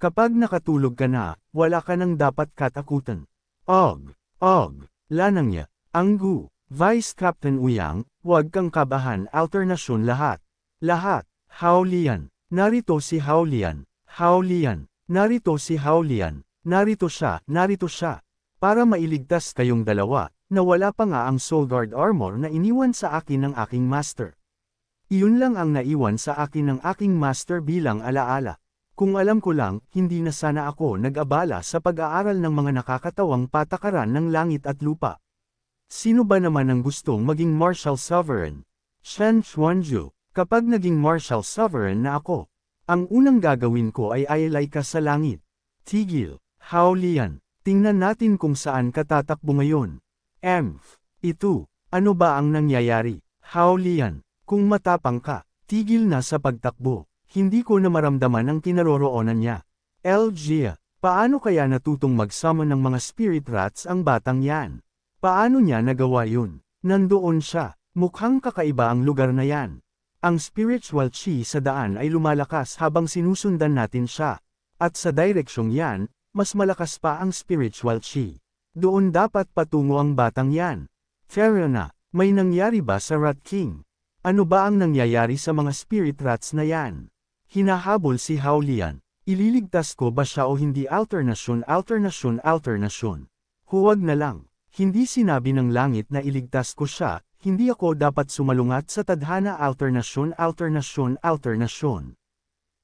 Kapag nakatulog ka na, wala ka nang dapat katakutan. Lanang niya, Anggu, Vice Captain Uyang, huwag kang kabahan, alternasyon lahat. Hao Lian, narito si Hao Lian, narito si Hao Lian, narito siya, para mailigtas kayong dalawa, na wala pa nga ang Soul Guard armor na iniwan sa akin ng aking master. Iyon lang ang naiwan sa akin ng aking master bilang alaala. Kung alam ko lang, hindi na sana ako nag-abala sa pag-aaral ng mga nakakatawang patakaran ng langit at lupa. Sino ba naman ang gustong maging Martial Sovereign? Shan Xuanzhu, kapag naging Martial Sovereign na ako, ang unang gagawin ko ay ayalay ka sa langit. Tigil, Hao Lian, tingnan natin kung saan ka tatakbo ngayon. Itu, ano ba ang nangyayari? Hao Lian, kung matapang ka, tigil na sa pagtakbo. Hindi ko na maramdaman ang kinaroroonan niya. Jia, paano kaya natutong mag-summon ng mga spirit rats ang batang yan? Paano niya nagawa yun? Nandoon siya, mukhang kakaiba ang lugar na yan. Ang spiritual chi sa daan ay lumalakas habang sinusundan natin siya. At sa direksyong yan, mas malakas pa ang spiritual chi. Doon dapat patungo ang batang yan. Fiona, may nangyari ba sa Rat King? Ano ba ang nangyayari sa mga spirit rats na yan? Hinahabol si Hao Lian. Ililigtas ko ba siya o hindi? Alternasyon. Huwag na lang. Hindi sinabi ng langit na iligtas ko siya, hindi ako dapat sumalungat sa tadhana. Alternasyon.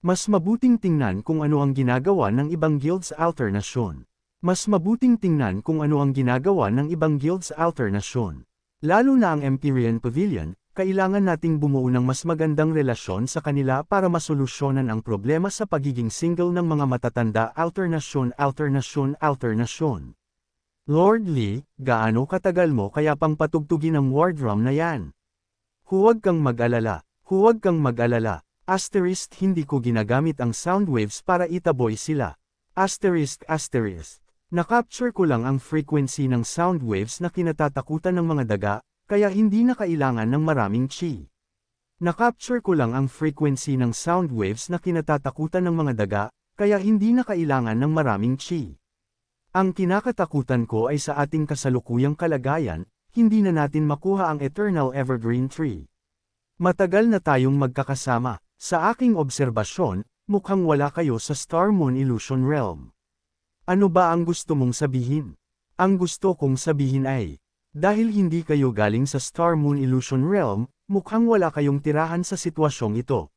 Mas mabuting tingnan kung ano ang ginagawa ng ibang guilds. Alternasyon. Lalo na ang Empyrean Pavilion, kailangan nating bumuo ng mas magandang relasyon sa kanila para masolusyonan ang problema sa pagiging single ng mga matatanda. Alternasyon. Lord Li, gaano katagal mo kaya pang patugtugin ang war drum na yan? Huwag kang mag-alala. Hindi ko ginagamit ang sound waves para itaboy sila. Nakapture ko lang ang frequency ng sound waves na kinatatakutan ng mga daga, kaya hindi na kailangan ng maraming chi. Nakapture ko lang ang frequency ng sound waves na kinatatakutan ng mga daga, kaya hindi na kailangan ng maraming chi. Ang kinakatakutan ko ay sa ating kasalukuyang kalagayan, hindi na natin makuha ang Eternal Evergreen Tree. Matagal na tayong magkakasama. Sa aking obserbasyon, mukhang wala kayo sa Star Moon Illusion Realm. Ano ba ang gusto mong sabihin? Ang gusto kong sabihin ay, dahil hindi kayo galing sa Star Moon Illusion Realm, mukhang wala kayong tirahan sa sitwasyong ito.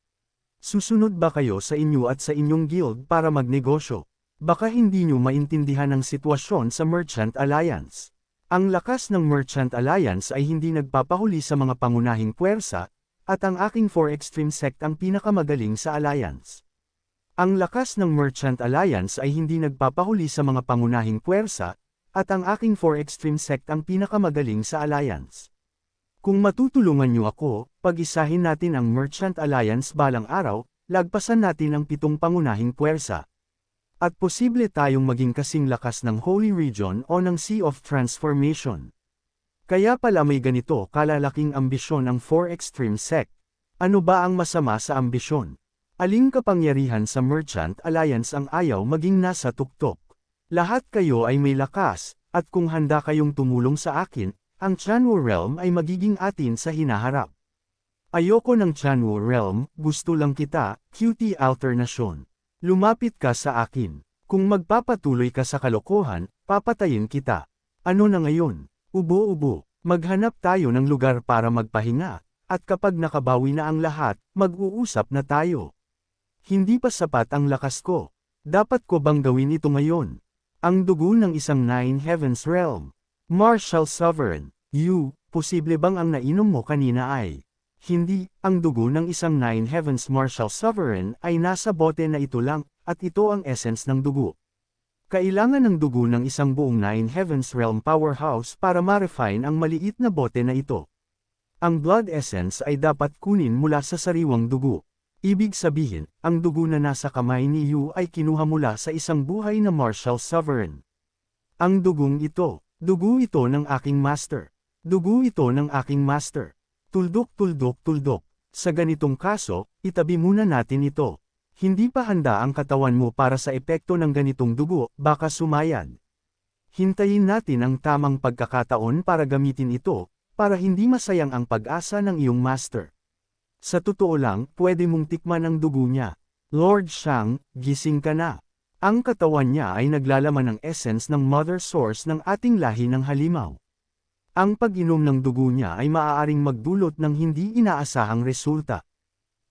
Susunod ba kayo sa inyo at sa inyong guild para magnegosyo? Baka hindi nyo maintindihan ang sitwasyon sa Merchant Alliance. Ang lakas ng Merchant Alliance ay hindi nagpapahuli sa mga pangunahing puwersa, at ang aking 4 Extreme Sect ang pinakamagaling sa Alliance. Ang lakas ng Merchant Alliance ay hindi nagpapahuli sa mga pangunahing puwersa, at ang aking 4 Extreme Sect ang pinakamagaling sa Alliance. Kung matutulungan nyo ako, pag-isahin natin ang Merchant Alliance balang araw, lagpasan natin ang 7 pangunahing puwersa. At posible tayong maging kasing lakas ng Holy Region o ng Sea of Transformation. Kaya pala may ganito kalalaking ambisyon ang 4 Extreme Sect. Ano ba ang masama sa ambisyon? Aling kapangyarihan sa Merchant Alliance ang ayaw maging nasa tuktok? Lahat kayo ay may lakas, at kung handa kayong tumulong sa akin, ang Chanwu Realm ay magiging atin sa hinaharap. Ayoko ng Chanwu Realm, gusto lang kita, QT Alternasyon. Lumapit ka sa akin. Kung magpapatuloy ka sa kalokohan, papatayin kita. Ano na ngayon? Ubo-ubo. Maghanap tayo ng lugar para magpahinga, at kapag nakabawi na ang lahat, mag-uusap na tayo. Hindi pa sapat ang lakas ko. Dapat ko bang gawin ito ngayon? Ang dugo ng isang Nine Heavens Realm. Martial Sovereign. Posible bang ang nainom mo kanina ay? Hindi, ang dugo ng isang Nine Heavens Martial Sovereign ay nasa bote na ito lang, at ito ang essence ng dugo. Kailangan ng dugo ng isang buong Nine Heavens Realm Powerhouse para ma-refine ang maliit na bote na ito. Ang blood essence ay dapat kunin mula sa sariwang dugo. Ibig sabihin, ang dugo na nasa kamay ni Yu ay kinuha mula sa isang buhay na Martial Sovereign. Ang dugo ito ng aking master. Dugo ito ng aking master. Tuldok. Sa ganitong kaso, itabi muna natin ito. Hindi pa handa ang katawan mo para sa epekto ng ganitong dugo, baka sumayad. Hintayin natin ang tamang pagkakataon para gamitin ito, para hindi masayang ang pag-asa ng iyong master. Sa totoo lang, pwede mong tikman ang dugo niya. Lord Shang, gising ka na. Ang katawan niya ay naglalaman ng essence ng mother source ng ating lahi ng halimaw. Ang pag-inom ng dugo niya ay maaaring magdulot ng hindi inaasahang resulta.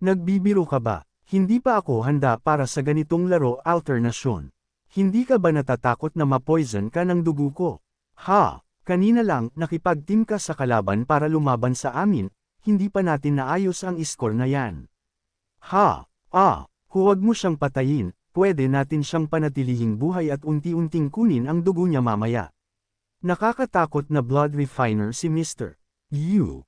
Nagbibiro ka ba? Hindi pa ako handa para sa ganitong laro alternasyon. Hindi ka ba natatakot na ma-poison ka ng dugo ko? Ha? Kanina lang, nakipag-team ka sa kalaban para lumaban sa amin, hindi pa natin naayos ang score na yan. Ha? Huwag mo siyang patayin, pwede natin siyang panatilihing buhay at unti-unting kunin ang dugo niya mamaya. Nakakatakot na blood refiner si Mr. Yu.